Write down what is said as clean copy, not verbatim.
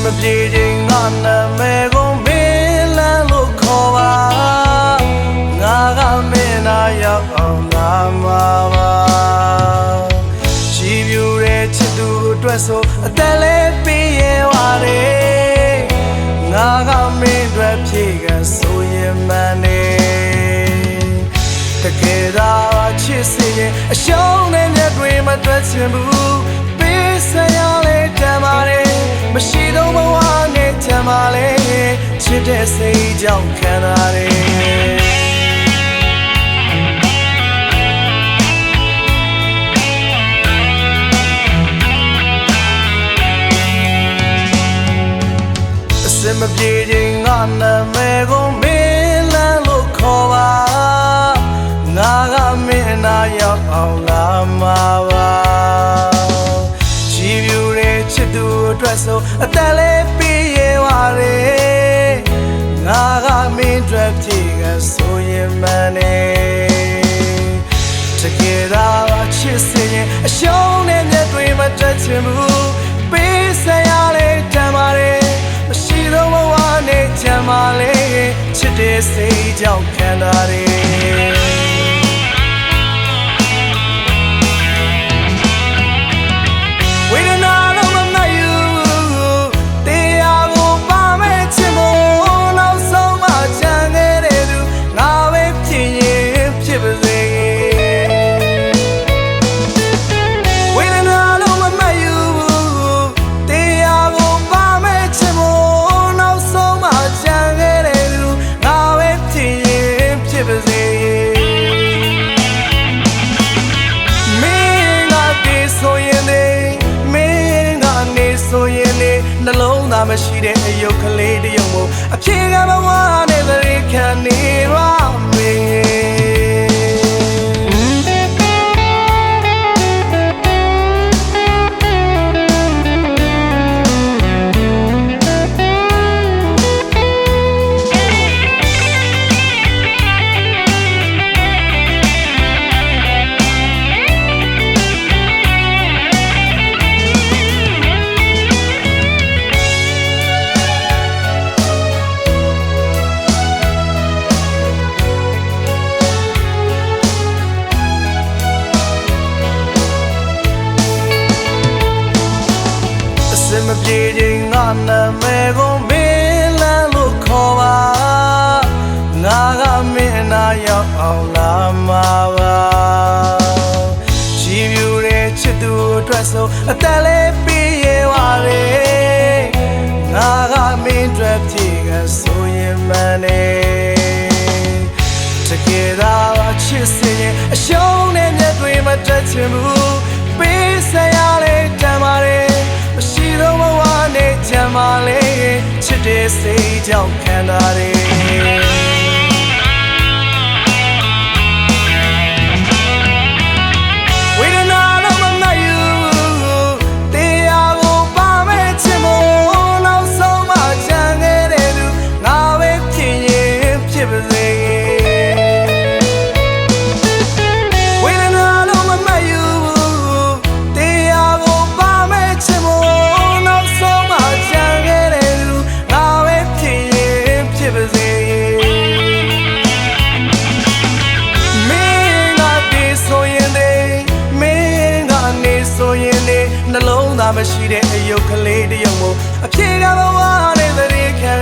မပြေခြင်းငါနာမည်ကိုမင်းလန်းလို့ခေါ်ပါငါကမင်းနာရောက်အောင်လာမှာပါကြည်ပြူတဲ့ချစ်သူအတွက်ဆိုအသက်လေးပေးရပါတယ်ငါကမင်းအတွက်ဖြည့်ကဆိုရင်မှန်နေတကယ်တော့ချစ်စီရင်အရှုံးနဲ့မျက်တွေမတွက်ချင်ဘူးပေးစရာလေးတမ်းပါတယ်မရှိတော့ဘဝနဲ့ချမ်းပါလေချစ်တဲ့စိတ်ကြောင့်ခံရတယ်အစမပြေခြင်းငါနာမည်ကိုမင်းလန်းလို့ခေါ်ပါငါကမင်းနာရောက်အောင်လာမှာပါကြည်ပြူတဲ့ချစ်သူအတွက်ဆိုအသက်လေးပေးရပါတယ်ငါကမင်းအတွက်ဖြည့်ကဆိုရင်မှန်နေတကယ်တော့ချစ်စီရင်အရှုံးနဲ့မျက်တွေမတွက်ချင်ဘူးပေးစရာလေးတမ်းပါတယ်မရှိတော့ဘဝနဲ့ချမ်းပါလေချစ်တဲ့စိတ်ကြောင့်ခံရတယ်နှလုံးသားမရှိတဲ့အယုတ်ကလေးတယုံမို့အဖြေကဘဝနဲ့သတိခံနေပါမယ်မပြေခြင်းငါနာမည်ကိုမင်းလန်းလို့ခေါ်ပါငါကမင်းနာရောက်အောင်လာမှာပါကြည်ပြူတဲ့ချစ်သူအတွက်ဆိုအသက်လေးပေးရပါတယ်ငါကမင်းအတွက်ဖြည့်ကဆိုရင်မှန်နေတကယ်တော့ချစ်စီရင်အရှုံးနဲ့မျက်တွေမတွက်ချင်ဘူးပေးစရာလေးတမ်းပါတယ်မရှိတော့ဘဝနဲ့ချမ်းပါလေချစ်တဲ့စိတ်ကြောင့်ခံရတယ်ဝေဒနာတော့မငတ်ယူတရားကိုပါမဲ့ချင်မို့နောက်ဆုံးမှချမ်းခဲ့တဲ့သူငါပဲဖြစ်ရင်ဖြစ်ပါစေနှလုံးသားမရှိတဲ့အယုတ်ကလေးတယုံမို့အဖြေကဘဝနဲ့သတိခံ